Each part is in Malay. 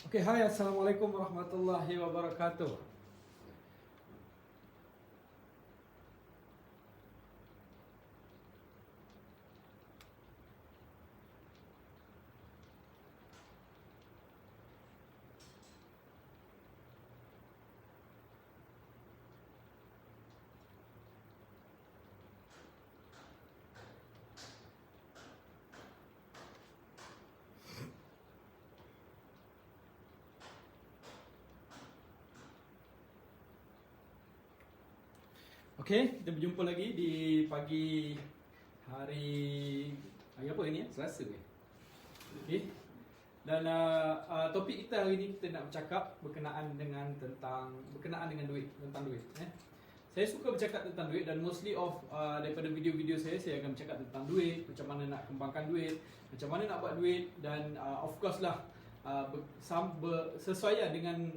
Okey, hai, Assalamualaikum warahmatullahi wabarakatuh. Okey, kita berjumpa lagi di pagi hari apa ini ya? Selasa ke? Okey. Dan topik kita hari ini kita nak bercakap berkenaan dengan duit, tentang duit. Saya suka bercakap tentang duit dan mostly daripada video-video saya akan bercakap tentang duit, macam mana nak kembangkan duit, macam mana nak buat duit dan of course lah sesuaian dengan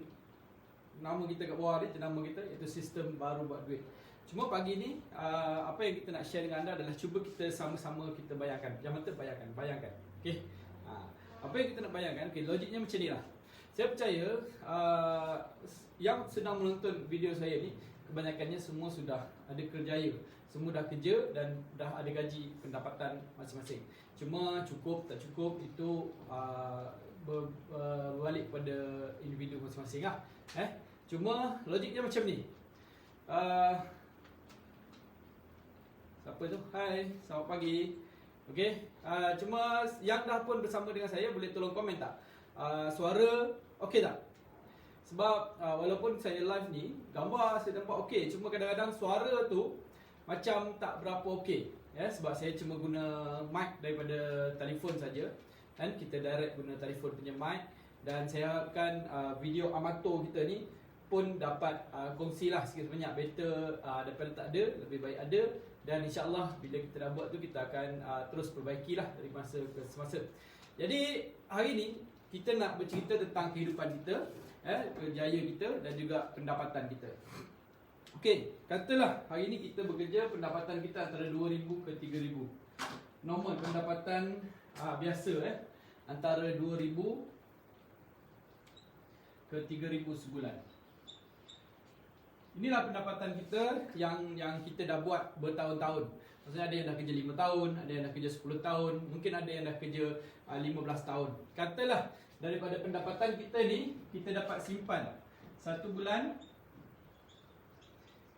nama kita kat bawah ni, nama kita iaitu sistem baru buat duit. Cuma pagi ni apa yang kita nak share dengan anda adalah cuba kita sama-sama kita bayangkan. Yang penting bayangkan. Okey. Apa yang kita nak bayangkan, okey, logiknya macam ni lah. Saya percaya yang sedang menonton video saya ni kebanyakannya semua sudah ada kerjaya. Semua dah kerja dan dah ada gaji pendapatan masing-masing. Cuma cukup tak cukup itu berbalik pada individu masing-masing lah. Cuma logiknya macam ni. Siapa tu? Hai, selamat pagi. Okey, cuma yang dah pun bersama dengan saya boleh tolong komen tak? Suara okey tak? Sebab walaupun saya live ni, gambar saya nampak okey, cuma kadang-kadang suara tu macam tak berapa okey. Sebab saya cuma guna mic daripada telefon saja. Dan kita direct guna telefon punya mic. Dan saya harapkan video amatur kita ni pun dapat kongsilah sikit sebanyak, better daripada tak ada, lebih baik ada. Dan insyaAllah bila kita dah buat tu kita akan terus perbaikilah dari masa ke semasa. Jadi hari ni kita nak bercerita tentang kehidupan kita, kerjaya kita dan juga pendapatan kita. Okey, katalah hari ni kita bekerja, pendapatan kita antara 2,000 ke 3,000. Normal pendapatan biasa antara 2,000 ke 3,000 sebulan. Inilah pendapatan kita yang kita dah buat bertahun-tahun. Maksudnya ada yang dah kerja 5 tahun, ada yang dah kerja 10 tahun, mungkin ada yang dah kerja 15 tahun. Katalah daripada pendapatan kita ni, kita dapat simpan 1 bulan,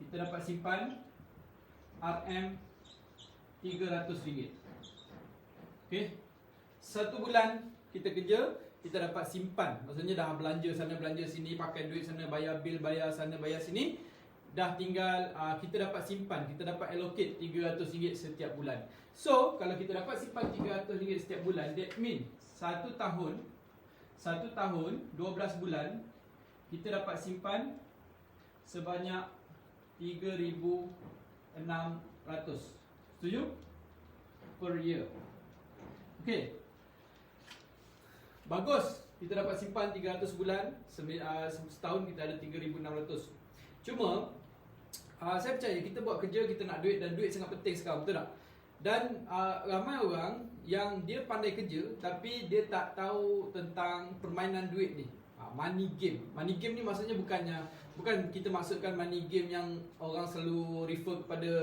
kita dapat simpan RM300. Okey. 1 bulan kita kerja, kita dapat simpan. Maksudnya dah belanja sana belanja sini, pakai duit sana, bayar bil, bayar sana bayar sini. Dah tinggal kita dapat simpan, kita dapat allocate RM300 setiap bulan. So, kalau kita dapat simpan RM300 setiap bulan, that mean 1 tahun 12 bulan kita dapat simpan sebanyak 3,600. Setuju? Per year. Okey. Bagus, kita dapat simpan 300 bulan, setahun kita ada 3,600. Cuma saya percaya kita buat kerja, kita nak duit dan duit sangat penting sekarang, betul tak? Dan ramai orang yang dia pandai kerja tapi dia tak tahu tentang permainan duit ni. Money game. Money game ni maksudnya bukan kita maksudkan money game yang orang selalu refer kepada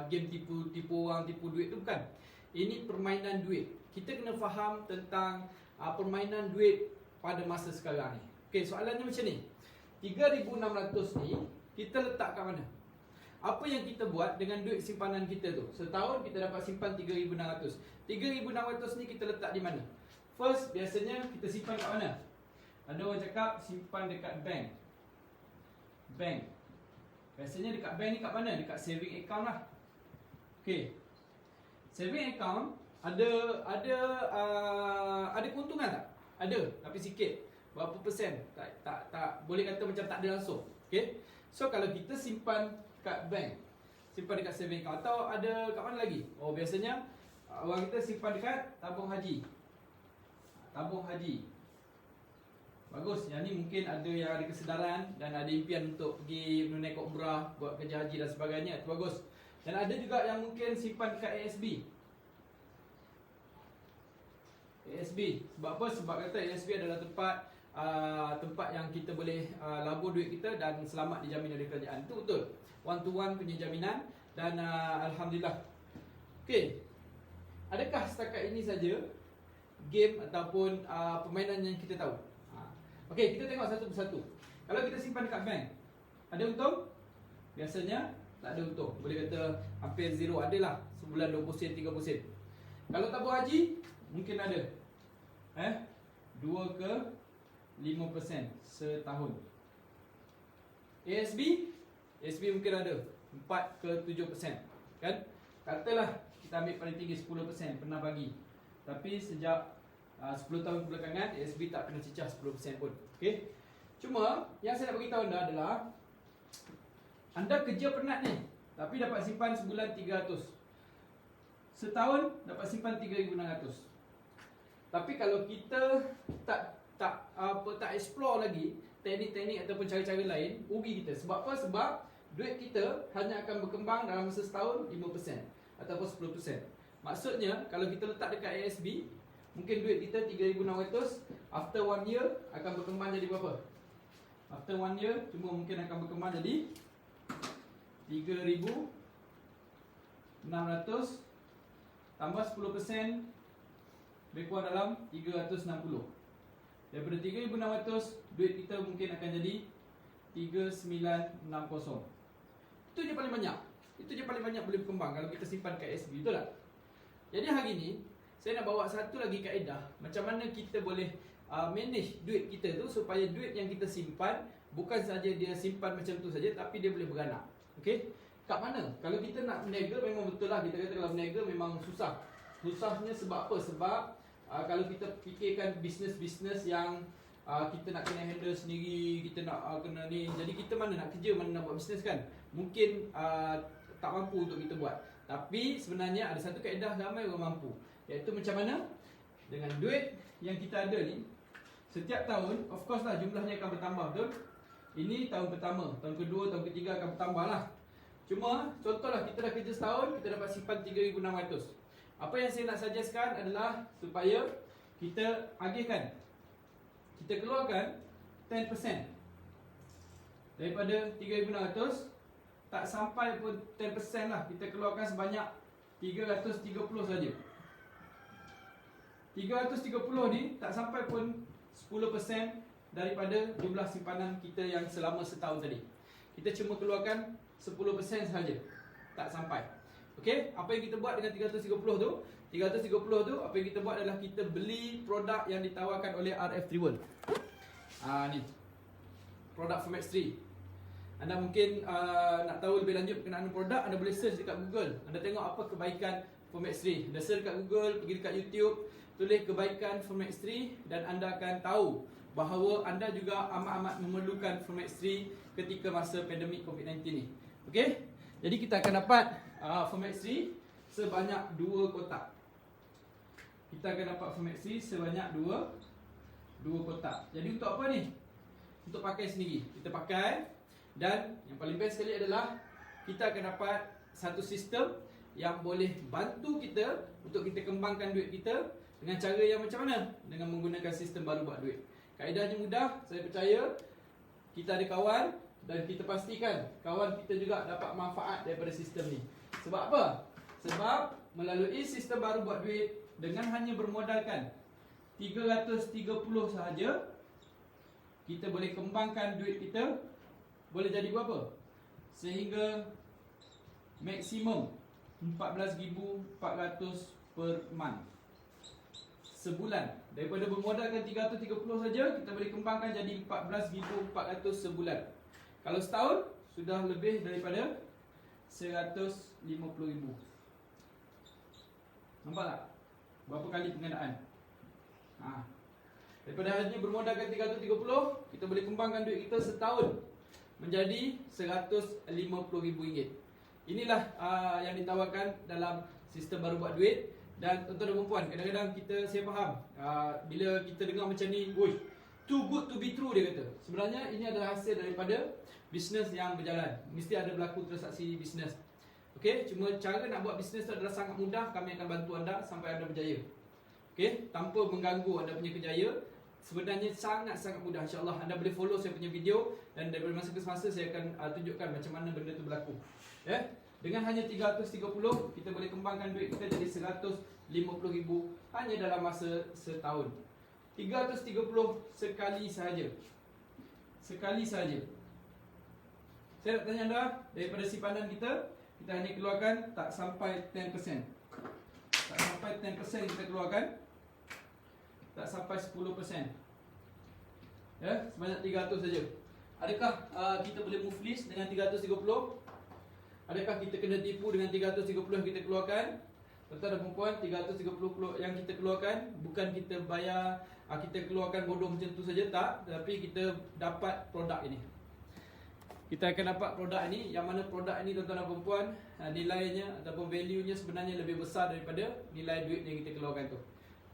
game tipu orang, tipu duit tu, bukan. Ini permainan duit. Kita kena faham tentang permainan duit pada masa sekarang ni. Okey, soalannya macam ni. 3,600 ni kita letak kat mana? Apa yang kita buat dengan duit simpanan kita tu? Setahun kita dapat simpan 3,600. 3,600 ni kita letak di mana? First, biasanya kita simpan kat mana? Ada orang cakap simpan dekat bank. Bank. Biasanya dekat bank ni kat mana? Dekat saving account lah. Okey. Saving account ada keuntungan tak? Ada, tapi sikit. Berapa persen? Tak boleh kata macam tak ada langsung. Okey. So kalau kita simpan kat bank, simpan dekat saving account, atau ada kat mana lagi? Oh, biasanya orang kita simpan dekat tabung haji. Tabung haji. Bagus. Yang ni mungkin ada yang ada kesedaran dan ada impian untuk pergi menunaikan umrah, buat kerja haji dan sebagainya. Itu bagus. Dan ada juga yang mungkin simpan dekat ASB. ASB. Sebab apa? Sebab kata ASB adalah tempat tempat yang kita boleh labur duit kita dan selamat dijamin oleh kerajaan. Itu betul. One to one punya jaminan dan alhamdulillah. Okey. Adakah setakat ini saja game ataupun permainan yang kita tahu? Okey, kita tengok satu persatu. Kalau kita simpan dekat bank, ada untung? Biasanya tak ada untung. Boleh kata hampir zero, adalah sebulan 20 sen, 30 sen. Kalau tabung haji, mungkin ada 2 ke 5% setahun. ASB mungkin ada 4 ke 7%. Kan? Katalah kita ambil paling tinggi 10% pernah bagi. Tapi sejak 10 tahun kebelakangan ASB tak pernah cecah 10% pun. Okey. Cuma yang saya nak bagi tahu anda adalah anda kerja penat ni, tapi dapat simpan sebulan 300. Setahun dapat simpan 3,600. Tapi kalau kita tak explore lagi teknik-teknik ataupun cara-cara lain, rugi kita. Sebab apa? Sebab duit kita hanya akan berkembang dalam masa setahun 5% ataupun 10%. Maksudnya kalau kita letak dekat ASB, mungkin duit kita 3,600, after 1 year akan berkembang jadi berapa? After 1 year cuma mungkin akan berkembang jadi 3,600 tambah 10%, lebih kurang dalam 360. Daripada 3,600, duit kita mungkin akan jadi 3,960. Itu je paling banyak. Itu je paling banyak boleh berkembang kalau kita simpan kat ASB, betul tak? Jadi hari ni saya nak bawa satu lagi kaedah macam mana kita boleh manage duit kita tu supaya duit yang kita simpan bukan saja dia simpan macam tu saja, tapi dia boleh beranak. Okey? Kat mana? Kalau kita nak berniaga, memang betul lah, kita kata kalau berniaga memang susah. Susahnya sebab apa? Sebab kalau kita fikirkan bisnes-bisnes yang kita nak kena handle sendiri, kita nak kena ni, jadi kita mana nak kerja, mana nak buat bisnes kan? Mungkin tak mampu untuk kita buat. Tapi sebenarnya ada satu kaedah ramai orang mampu, iaitu macam mana dengan duit yang kita ada ni, setiap tahun, of course lah jumlahnya akan bertambah, betul? Ini tahun pertama, tahun kedua, tahun ketiga akan bertambah lah. Cuma contohlah kita dah kerja setahun, kita dapat simpan 3,600. Apa yang saya nak suggestkan adalah supaya kita agihkan, kita keluarkan 10% daripada 3,600. Tak sampai pun 10% lah, kita keluarkan sebanyak 330 saja. 330 ni tak sampai pun 10% daripada jumlah simpanan kita yang selama setahun tadi. Kita cuma keluarkan 10% sahaja, tak sampai. Okey, apa yang kita buat dengan 330 tu? 330 tu apa yang kita buat adalah kita beli produk yang ditawarkan oleh RF3 World. Ni produk Formax 3. Anda mungkin nak tahu lebih lanjut berkenaan produk, anda boleh search dekat Google. Anda tengok apa kebaikan Formax 3. Anda search dekat Google, pergi dekat YouTube, tulis kebaikan Formax 3 dan anda akan tahu bahawa anda juga amat-amat memerlukan Formax 3 ketika masa pandemik COVID-19 ni. Okey? Jadi kita akan dapat Formax 3 sebanyak 2 kotak. Kita akan dapat Formax 3 sebanyak 2 kotak. Jadi untuk apa ni? Untuk pakai sendiri. Kita pakai, dan yang paling best sekali adalah kita akan dapat satu sistem yang boleh bantu kita untuk kita kembangkan duit kita dengan cara yang macam mana? Dengan menggunakan sistem baru buat duit. Kaedahnya mudah, saya percaya. Kita ada kawan dan kita pastikan kawan kita juga dapat manfaat daripada sistem ni. Sebab apa? Sebab melalui sistem baru buat duit, dengan hanya bermodalkan 330 sahaja, kita boleh kembangkan duit kita boleh jadi berapa? Sehingga maksimum 14,400 per month sebulan. Daripada bermodalkan 330 saja, kita boleh kembangkan jadi 14,400 sebulan. Kalau setahun, sudah lebih daripada 150,000. Nampak tak? Berapa kali pengandaan? Daripada hanya bermodalkan 330, kita boleh kembangkan duit kita setahun menjadi RM150,000. Inilah yang ditawarkan dalam sistem baru buat duit. Dan tuan-tuan dan puan, kadang-kadang saya faham bila kita dengar macam ni, "Oi, too good to be true," dia kata. Sebenarnya ini adalah hasil daripada bisnes yang berjalan. Mesti ada berlaku transaksi bisnes. Okey, cuma cara nak buat bisnes tu adalah sangat mudah. Kami akan bantu anda sampai anda berjaya. Okey, tanpa mengganggu anda punya kerjaya. sebenarnya sangat-sangat mudah. InsyaAllah anda boleh follow saya punya video, dan daripada masa ke masa saya akan tunjukkan macam mana benda tu berlaku. Ya. Dengan hanya 330 kita boleh kembangkan duit kita jadi 150,000 hanya dalam masa setahun. 330 sekali sahaja. Sekali sahaja. Saya nak tanya anda, daripada simpanan kita hanya keluarkan tak sampai 10%. Tak sampai 10% kita keluarkan. Tak sampai 10%. Ya, sebanyak 300 saja. Adakah kita boleh move list dengan 330? Adakah kita kena tipu dengan 330 yang kita keluarkan? Tuan-tuan dan perempuan, 330 yang kita keluarkan bukan kita bayar, kita keluarkan bodoh macam tu saja, tak. Tapi kita dapat produk ini. Kita akan dapat produk ini, yang mana produk ini tuan-tuan dan perempuan, nilainya ataupun value-nya sebenarnya lebih besar daripada nilai duit yang kita keluarkan tu.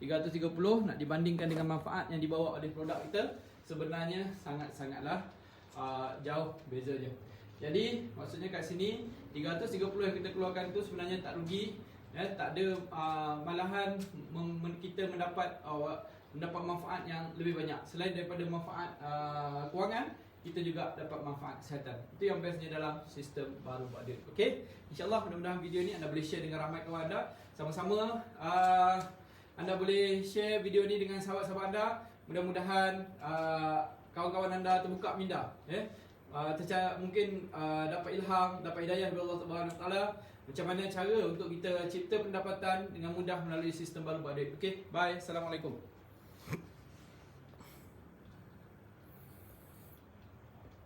330 nak dibandingkan dengan manfaat yang dibawa oleh produk kita, sebenarnya sangat-sangatlah jauh bezanya. Jadi maksudnya kat sini 330 yang kita keluarkan tu sebenarnya tak rugi, ya, tak ada, malahan kita mendapat manfaat yang lebih banyak. Selain daripada manfaat kewangan, kita juga dapat manfaat kesihatan. Itu yang bestnya dalam sistem baru buat duit. Okey, InsyaAllah mudah-mudahan video ni anda boleh share dengan ramai kawan anda. Sama-sama anda boleh share video ni dengan sahabat-sahabat anda. Mudah-mudahan kawan-kawan anda terbuka minda, mungkin dapat ilham, dapat hidayah dari Allah Subhanahu Wa Taala macam mana cara untuk kita cipta pendapatan dengan mudah melalui sistem baru buat duit. Okey, bye. Assalamualaikum.